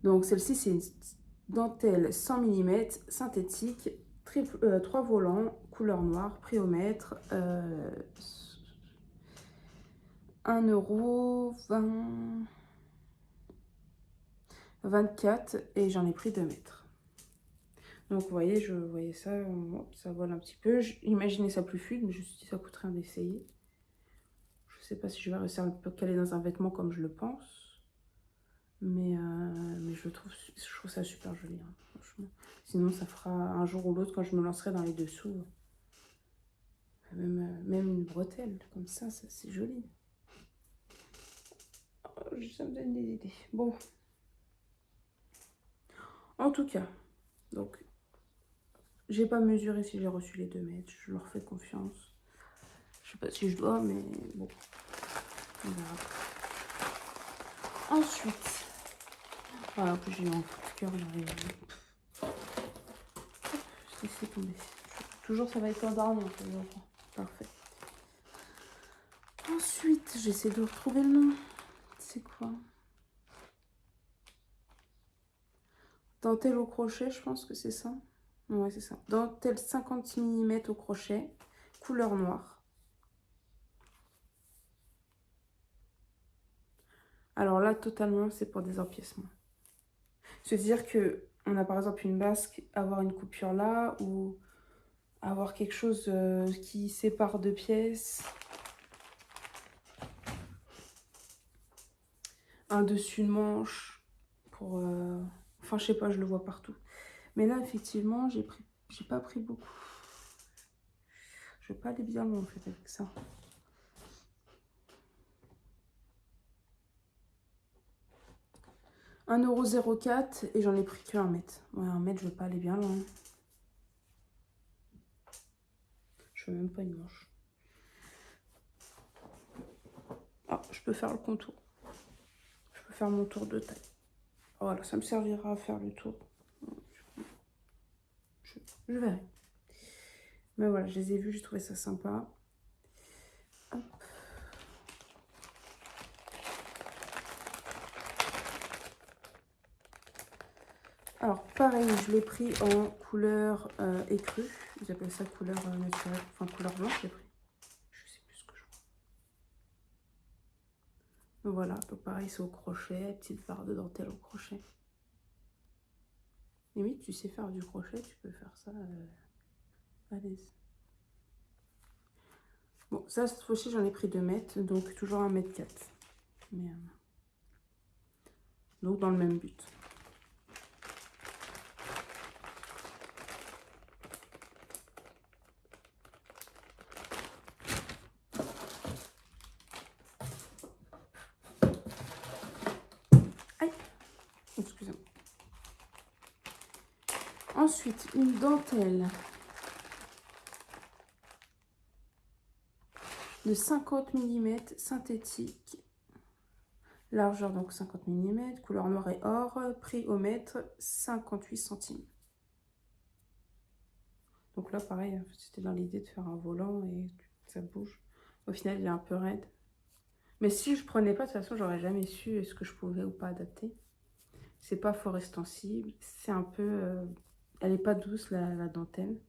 Donc, celle-ci, c'est une dentelle 100 mm, synthétique, 3 volants, couleur noire, prix au mètre, 1,24 € et j'en ai pris 2 mètres. Donc, vous voyez, je voyais ça, ça vole un petit peu. J'imaginais ça plus fluide, mais je me suis dit, ça coûterait rien d'essayer. Je sais pas si je vais réussir à le caler dans un vêtement comme je le pense. Mais je trouve ça super joli, hein, franchement. Sinon, ça fera un jour ou l'autre quand je me lancerai dans les dessous. Même une bretelle, comme ça c'est joli. Oh, ça me donne des idées. Bon. En tout cas, donc, j'ai pas mesuré si j'ai reçu les 2 mètres. Je leur fais confiance. Je sais pas si je dois, mais bon. On verra. Ensuite, voilà, que j'ai eu un coup de cœur. C'est tombé. Toujours, ça va être endormi. Parfait. Ensuite, j'essaie de retrouver le nom. C'est quoi? Dentelle au crochet, je pense que c'est ça. Ouais, c'est ça. Dentelle 50 mm au crochet, couleur noire. Alors là, totalement, c'est pour des empiècements. C'est-à-dire que on a par exemple une basque, avoir une coupure là, ou avoir quelque chose qui sépare 2 pièces. Un dessus de manche. Pour, enfin, je sais pas, je le vois partout. Mais là, effectivement, j'ai pas pris beaucoup. Je vais pas aller bien loin en fait avec ça. « 1,04 € et j'en ai pris que 1 mètre. Ouais, 1 mètre, je vais pas aller bien loin. Je fais même pas une manche. Ah, je peux faire le contour. Je peux faire mon tour de taille. Voilà, ça me servira à faire le tour. Je verrai. Mais voilà, je les ai vus, j'ai trouvé ça sympa. Hop. Alors, pareil, je l'ai pris en couleur écrue. Ils appellent ça couleur naturelle. Enfin, couleur blanche, j'ai pris. Je sais plus ce que je vois. Donc voilà, donc pareil, c'est au crochet. Petite barre de dentelle au crochet. Limite, tu sais faire du crochet, tu peux faire ça à l'aise. Bon, ça, cette fois-ci, j'en ai pris 2 mètres, donc toujours 1,4 m. Mais, donc, dans le même but. Aïe, excusez-moi. Ensuite, une dentelle de 50 mm synthétique. Largeur donc 50 mm, couleur noir et or, prix au mètre 58 centimes. Donc là pareil, c'était dans l'idée de faire un volant et que ça bouge. Au final il est un peu raide. Mais si je prenais pas, de toute façon j'aurais jamais su est-ce que je pouvais ou pas adapter. C'est pas fort extensible, c'est un peu... elle est pas douce la dentelle.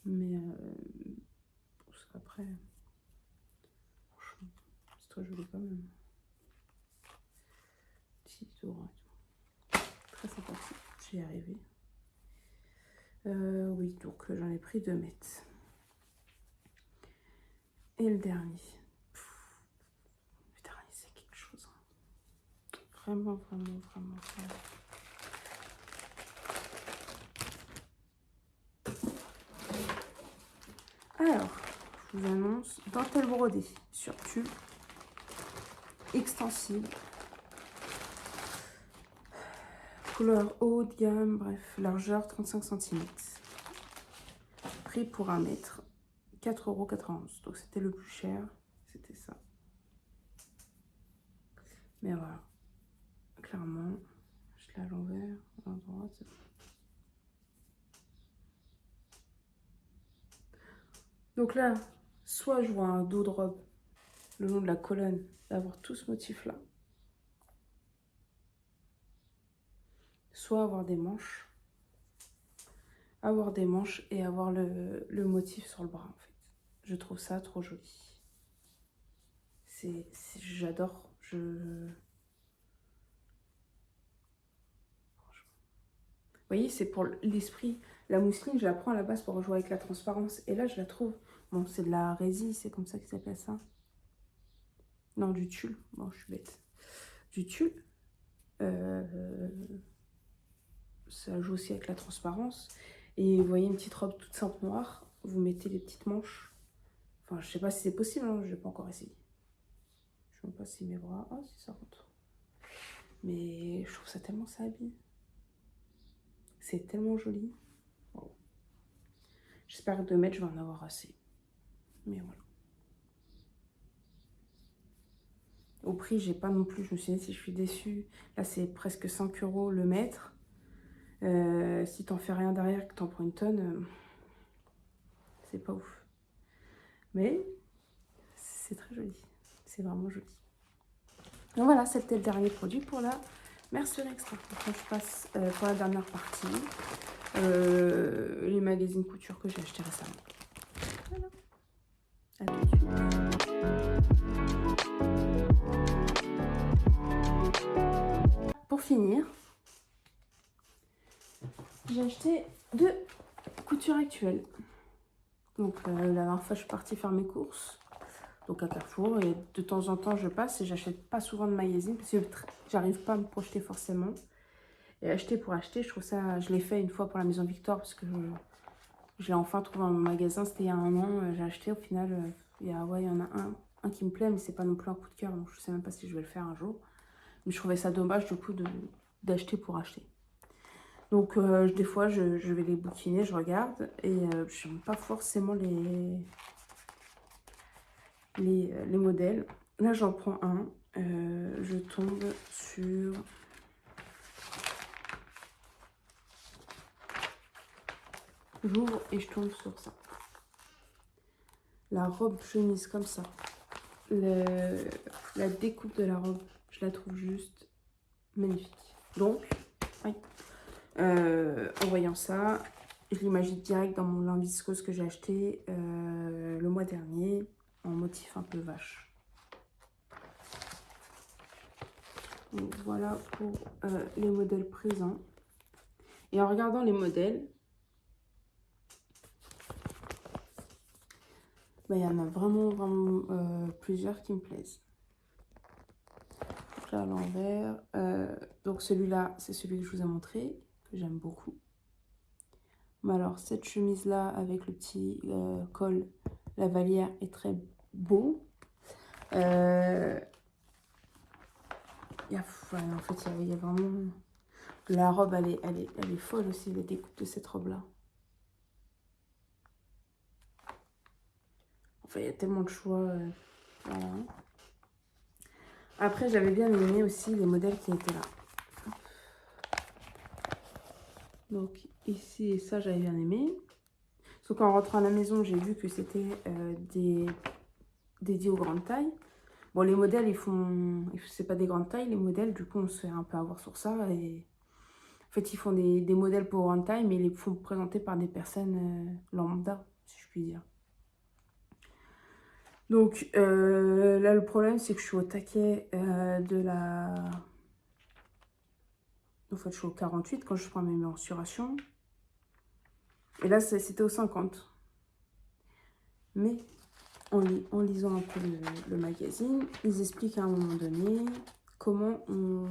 Mais après, franchement, c'est très joli quand même. Petit tour. Très sympathique, j'y ai arrivé. Oui, donc j'en ai pris 2 mètres. Et le dernier. Le dernier, c'est quelque chose. Vraiment, vraiment, vraiment. Alors, je vous annonce dentelle brodée sur tube, extensible, couleur haut de gamme, bref, largeur 35 cm. Prix pour 1 mètre, 4,91 €. Donc c'était le plus cher, c'était ça. Mais voilà, clairement, je l'ai à l'envers, à droite. Donc là, soit je vois un dos de robe le long de la colonne, d'avoir tout ce motif là, soit avoir des manches et avoir le motif sur le bras en fait. Je trouve ça trop joli. J'adore. Vous voyez, c'est pour l'esprit. La mousseline, je la prends à la base pour jouer avec la transparence. Et là, je la trouve... Bon, c'est de la résille, c'est comme ça qu'ils s'appelle ça. Non, du tulle. Bon, je suis bête. Du tulle. Ça joue aussi avec la transparence. Et vous voyez une petite robe toute simple noire. Vous mettez les petites manches. Enfin, je sais pas si c'est possible, hein, je n'ai pas encore essayé. Je sais même pas si mes bras... Ah, si ça rentre. Mais je trouve ça tellement ça habille. C'est tellement joli. Wow. J'espère que 2 mètres, je vais en avoir assez. Mais voilà. Au prix, j'ai pas non plus, je me suis dit si je suis déçue. Là, c'est presque 5 € le mètre. Si t'en fais rien derrière, que t'en prends une tonne, c'est pas ouf. Mais c'est très joli. C'est vraiment joli. Donc voilà, c'était le dernier produit pour la mercerie extra. Donc je passe pour la dernière partie. Les magazines couture que j'ai acheté récemment. Voilà. À tout de suite. Pour finir, j'ai acheté 2 coutures actuelles. Donc la dernière fois, je suis partie faire mes courses. Donc à Carrefour. Et de temps en temps, je passe et j'achète pas souvent de magazines. Parce que j'arrive pas à me projeter forcément. Et acheter pour acheter, je trouve ça... Je l'ai fait une fois pour la Maison Victor. Parce que je l'ai enfin trouvé en magasin. C'était il y a 1 an. J'ai acheté. Au final, il y en a un qui me plaît. Mais c'est pas non plus un coup de cœur. Donc je sais même pas si je vais le faire un jour. Mais je trouvais ça dommage du coup d'acheter pour acheter. Donc des fois je vais les bouquiner, je regarde et je n'aime pas forcément les modèles. Là j'en prends un, je tombe sur... J'ouvre et je tombe sur ça. La robe chemise comme ça. La découpe de la robe, je la trouve juste magnifique. Donc, en voyant ça, je l'imagine direct dans mon lin viscose que j'ai acheté le mois dernier en motif un peu vache. Donc voilà pour les modèles présents. Et en regardant les modèles, bah, il y en a vraiment plusieurs qui me plaisent. Donc là, à l'envers. Donc celui-là, c'est celui que je vous ai montré, que j'aime beaucoup. Mais alors, cette chemise-là, avec le petit col lavalière, est très beau. Ouais, en fait, il y a vraiment... La robe, elle est folle aussi, la découpe de cette robe-là. Enfin, il y a tellement de choix. Voilà. Après, j'avais bien aimé aussi les modèles qui étaient là. Donc, ici, ça, j'avais bien aimé. Sauf qu'en rentrant à la maison, j'ai vu que c'était dédié aux grandes tailles. Bon, les modèles, c'est pas des grandes tailles, les modèles, du coup, on se fait un peu avoir sur ça. Et en fait, ils font des modèles pour grandes tailles, mais ils les font présenter par des personnes lambda, si je puis dire. Donc, là, le problème, c'est que je suis au taquet de la... En fait, je suis au 48 quand je prends mes mensurations. Et là, c'était au 50. Mais en lisant un peu le magazine, ils expliquent à un moment donné comment on...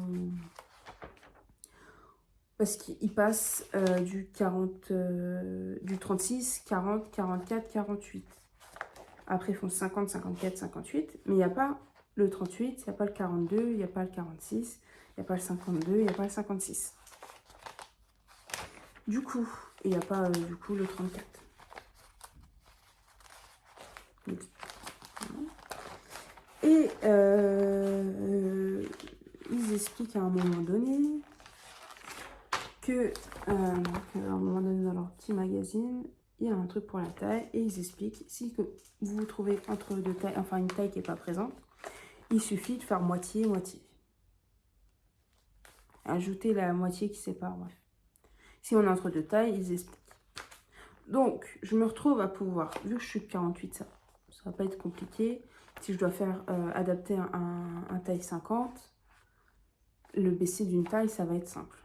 Parce qu'ils passent du 36, 40, 44, 48. Après, ils font 50, 54, 58. Mais il n'y a pas le 38, il n'y a pas le 42, il n'y a pas le 46, il n'y a pas le 52, il n'y a pas le 56. Du coup, il n'y a pas du coup le 34. Et ils expliquent à un moment donné que, à un moment donné dans leur petit magazine, il y a un truc pour la taille et ils expliquent si que vous vous trouvez entre deux tailles, enfin une taille qui n'est pas présente, il suffit de faire moitié-moitié. Ajouter la moitié qui sépare, bref. Si on est entre deux tailles, ils expliquent. Donc, je me retrouve à pouvoir, vu que je suis 48, ça va pas être compliqué. Si je dois faire adapter un taille 50, le baisser d'une taille, ça va être simple.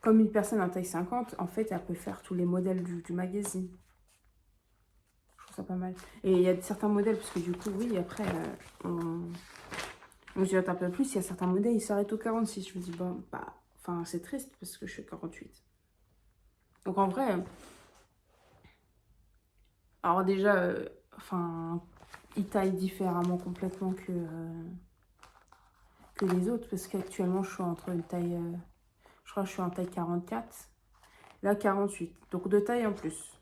Comme une personne en taille 50, en fait, elle peut faire tous les modèles du magazine. Je trouve ça pas mal. Et il y a certains modèles, parce que du coup, oui, après, on se un peu plus. Il y a certains modèles, ils s'arrêtent au 46. Je me dis, bon, bah, enfin, c'est triste, parce que je suis 48. Donc, en vrai, alors déjà, enfin, ils taillent différemment complètement que les autres, parce qu'actuellement, je suis entre une taille, je crois que je suis en taille 44, là, 48. Donc, deux tailles en plus,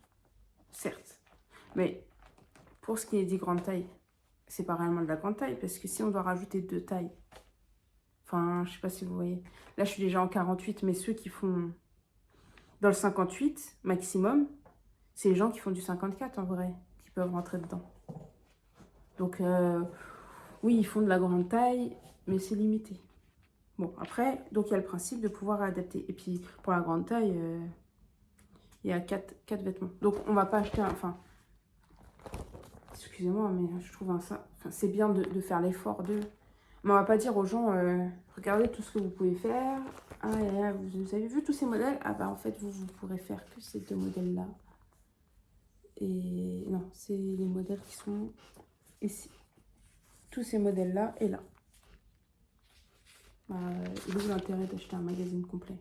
certes. Mais pour ce qui est dit grande taille, c'est pas réellement de la grande taille, parce que si on doit rajouter deux tailles, enfin, je sais pas si vous voyez, là, je suis déjà en 48, mais ceux qui font dans le 58 maximum, c'est les gens qui font du 54 en vrai, qui peuvent rentrer dedans. Donc, oui, ils font de la grande taille, mais c'est limité. Bon, après, donc il y a le principe de pouvoir adapter. Et puis, pour la grande taille, il y a 4 vêtements. Donc, on va pas acheter un... Enfin, excusez-moi, mais je trouve ça... Enfin, c'est bien de faire l'effort de... Mais on va pas dire aux gens, regardez tout ce que vous pouvez faire. Ah, vous avez vu tous ces modèles? Ah bah, en fait, vous pourrez faire que ces deux modèles-là. Et non, c'est les modèles qui sont ici. Tous ces modèles-là et là. Il est l'intérêt d'acheter un magazine complet.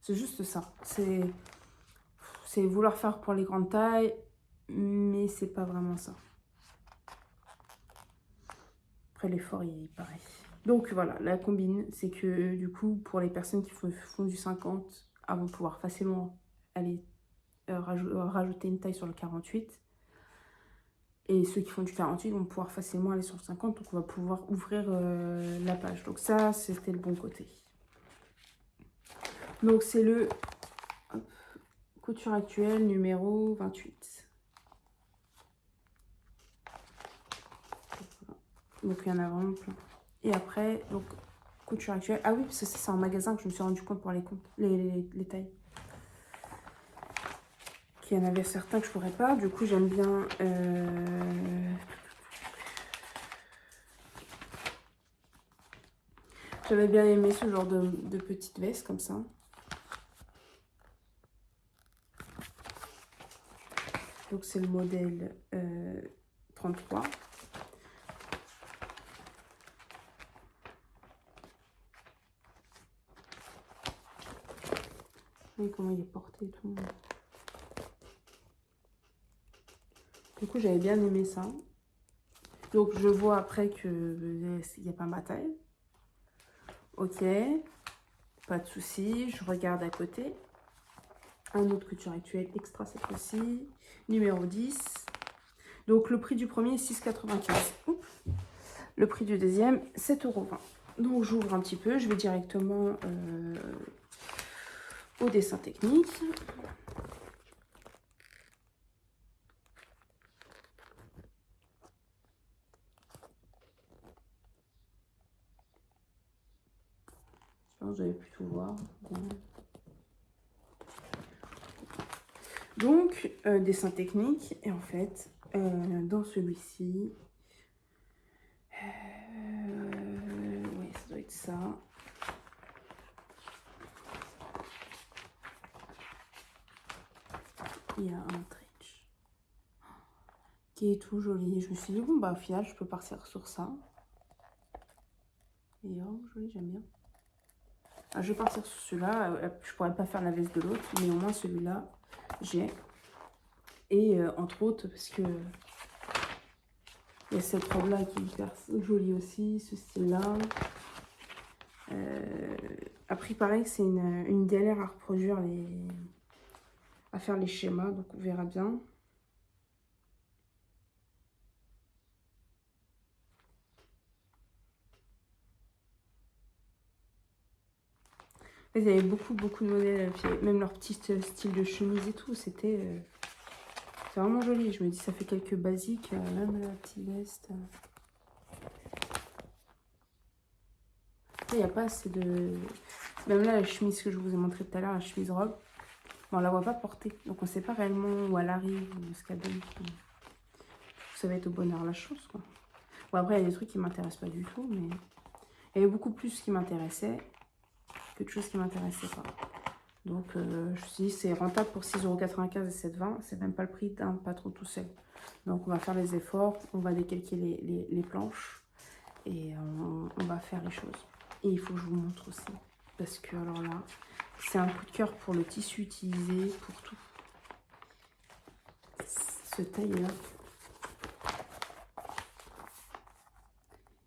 C'est juste ça. C'est vouloir faire pour les grandes tailles, mais c'est pas vraiment ça. Après, l'effort, il est pareil. Donc voilà, la combine, c'est que du coup, pour les personnes qui font du 50, elles vont pouvoir facilement aller rajouter une taille sur le 48. Et ceux qui font du 48 vont pouvoir facilement aller sur le 50. Donc on va pouvoir ouvrir la page. Donc ça, c'était le bon côté. Donc c'est le couture actuelle numéro 28. Donc il y en a vraiment plein. Et après, donc couture actuelle. Ah oui, parce que c'est un magasin que je me suis rendu compte pour les tailles. Qu'il y en avait certains que je pourrais pas. Du coup, j'aime bien... J'avais bien aimé ce genre de petite veste comme ça. Donc c'est le modèle 33. Oui, comment il est porté et tout. Du coup, j'avais bien aimé ça. Donc, je vois après qu'il n'y a pas ma taille. Ok, pas de souci. Je regarde à côté. Un autre couture actuelle extra cette fois-ci. Numéro 10. Donc, le prix du premier est 6,95 €. Le prix du deuxième, 7,20 €. Donc, j'ouvre un petit peu. Je vais directement au dessin technique. Je pense que j'avais pu tout voir. Donc, dessin technique. Et en fait, dans celui-ci, oui, ça doit être ça. Il y a un trench qui est tout joli. Je me suis dit, bon, bah, au final, je peux partir sur ça. Et oh, joli, j'aime bien. Ah, je vais partir sur celui-là. Je pourrais pas faire la veste de l'autre, mais au moins celui-là, j'ai. Et entre autres, parce que il y a cette robe-là qui est hyper jolie aussi, ce style-là. Après, pareil, c'est une galère à reproduire à faire les schémas, donc on verra bien. Il y avait beaucoup de modèles, puis même leur petit style de chemise et tout, c'était vraiment joli. Je me dis, ça fait quelques basiques, même la petite veste. Il n'y a pas assez de... Même là, la chemise que je vous ai montré tout à l'heure, la chemise robe, on la voit pas porter. Donc on ne sait pas réellement où elle arrive, ou ce qu'elle donne. Ça va être au bonheur la chance, quoi. Bon, après, il y a des trucs qui ne m'intéressent pas du tout, mais il y avait beaucoup plus qui m'intéressaient que de choses qui ne m'intéressaient pas. Donc, je me suis dit, c'est rentable pour 6,95 € et 7,20 €. C'est même pas le prix d'un patron tout seul. Donc, on va faire les efforts, on va décalquer les planches et on va faire les choses. Et il faut que je vous montre aussi. Parce que, alors là, c'est un coup de cœur pour le tissu utilisé, pour tout. Ce taille-là,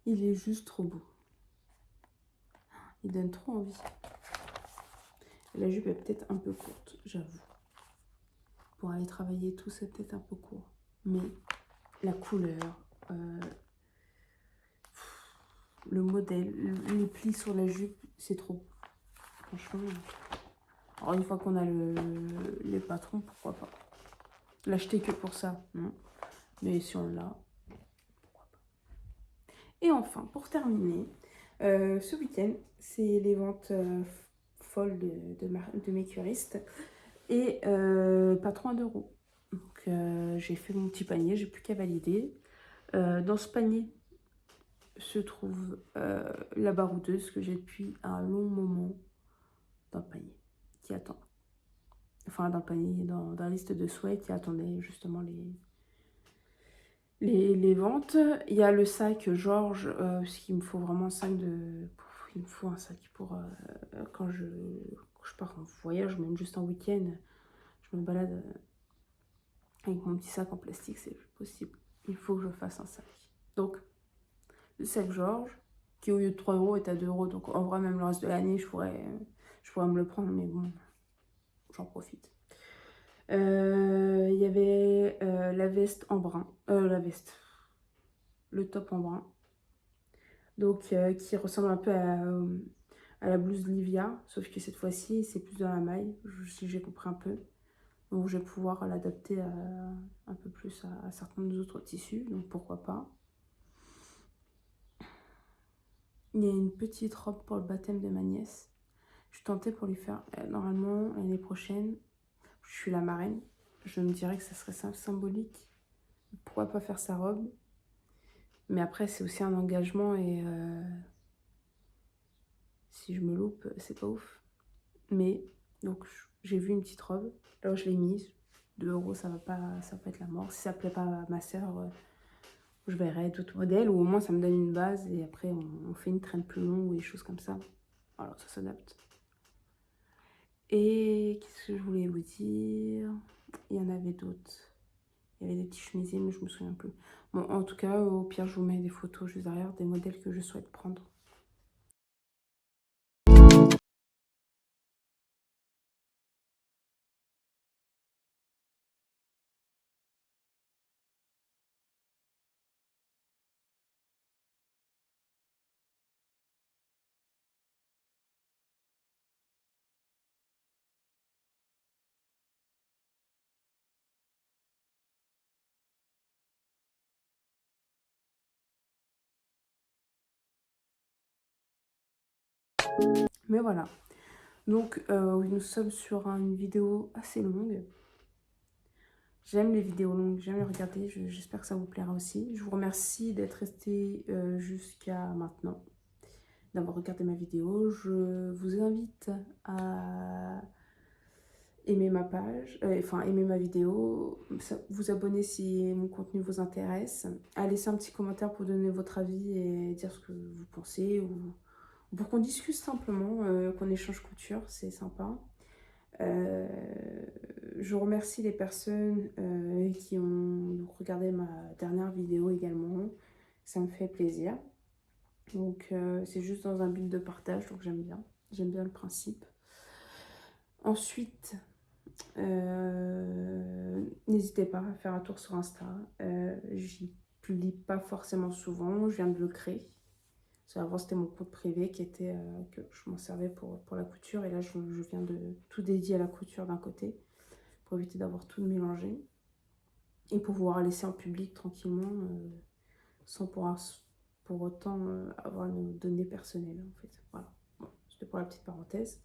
il est juste trop beau. Il donne trop envie. La jupe est peut-être un peu courte, j'avoue. Pour aller travailler tout, c'est peut-être un peu court. Mais la couleur, le modèle, les plis sur la jupe, c'est trop beau. Franchement. Alors une fois qu'on a les patrons, pourquoi pas. L'acheter que pour ça, non. Mais si on l'a, pourquoi pas. Et enfin, pour terminer, ce week-end, c'est les ventes folles de mes curistes. Et patron à 2 €. Donc j'ai fait mon petit panier, j'ai plus qu'à valider. Dans ce panier se trouve la baroudeuse que j'ai depuis un long moment dans le panier, qui attend. Enfin, dans le panier, dans la liste de souhaits qui attendait justement les ventes. Il y a le sac Georges, parce qu'il me faut vraiment un sac il me faut un sac pour quand je pars en voyage, même juste en week-end, je me balade avec mon petit sac en plastique, c'est plus possible. Il faut que je fasse un sac. Donc, le sac Georges, qui au lieu de 3 € est à 2 €. Donc, en vrai, même le reste de l'année, je pourrais me le prendre, mais bon, j'en profite. Il y avait la veste en brun. Le top en brun. Donc, qui ressemble un peu à la blouse Livia, sauf que cette fois-ci, c'est plus dans la maille, si j'ai compris un peu. Donc, je vais pouvoir l'adapter un peu plus à certains autres tissus, donc pourquoi pas. Il y a une petite robe pour le baptême de ma nièce. Je suis tentée pour lui faire, normalement, l'année prochaine, je suis la marraine. Je me dirais que ça serait symbolique. Pourquoi pas faire sa robe? Mais après, c'est aussi un engagement et si je me loupe, c'est pas ouf. Mais, donc, j'ai vu une petite robe. Alors, je l'ai mise. €, ça va pas être la mort. Si ça plaît pas à ma sœur, je verrai d'autres modèles ou au moins ça me donne une base et après on fait une traîne plus longue ou des choses comme ça. Voilà, ça s'adapte. Et qu'est-ce que je voulais vous dire? Il y en avait d'autres. Il y avait des petits chemisiers, mais je me souviens plus. Bon, en tout cas, au pire, je vous mets des photos juste derrière des modèles que je souhaite prendre. Mais voilà. Donc, nous sommes sur une vidéo assez longue. J'aime les vidéos longues, j'aime les regarder. J'espère que ça vous plaira aussi. Je vous remercie d'être resté jusqu'à maintenant, d'avoir regardé ma vidéo. Je vous invite à aimer ma page, aimer ma vidéo, vous abonner si mon contenu vous intéresse, à laisser un petit commentaire pour donner votre avis et dire ce que vous pensez, ou pour qu'on discute simplement, qu'on échange couture, c'est sympa. Je remercie les personnes qui ont regardé ma dernière vidéo également, ça me fait plaisir. Donc c'est juste dans un but de partage, donc j'aime bien le principe. Ensuite, n'hésitez pas à faire un tour sur Insta. J'y publie pas forcément souvent, je viens de le créer. Avant, c'était mon compte privé que je m'en servais pour la couture. Et là, je viens de tout dédier à la couture d'un côté, pour éviter d'avoir tout mélangé. Et pour pouvoir laisser en public tranquillement, sans pour autant avoir nos données personnelles, en fait. Voilà, bon, c'était pour la petite parenthèse.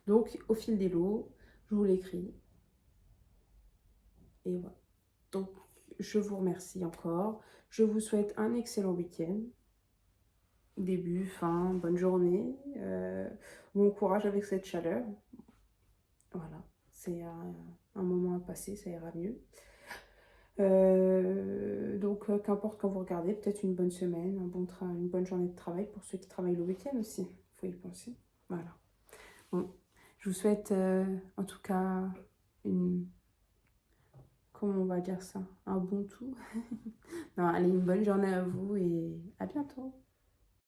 Donc, au fil des lots, je vous l'écris. Et voilà. Donc, je vous remercie encore. Je vous souhaite un excellent week-end. Début, fin, bonne journée. Bon courage avec cette chaleur. Voilà, c'est un moment à passer, ça ira mieux. Donc, qu'importe quand vous regardez, peut-être une bonne semaine, une bonne journée de travail pour ceux qui travaillent le week-end aussi. Il faut y penser. Voilà. Bon, je vous souhaite en tout cas comment on va dire ça? Un bon tout. Non, allez, une bonne journée à vous et à bientôt.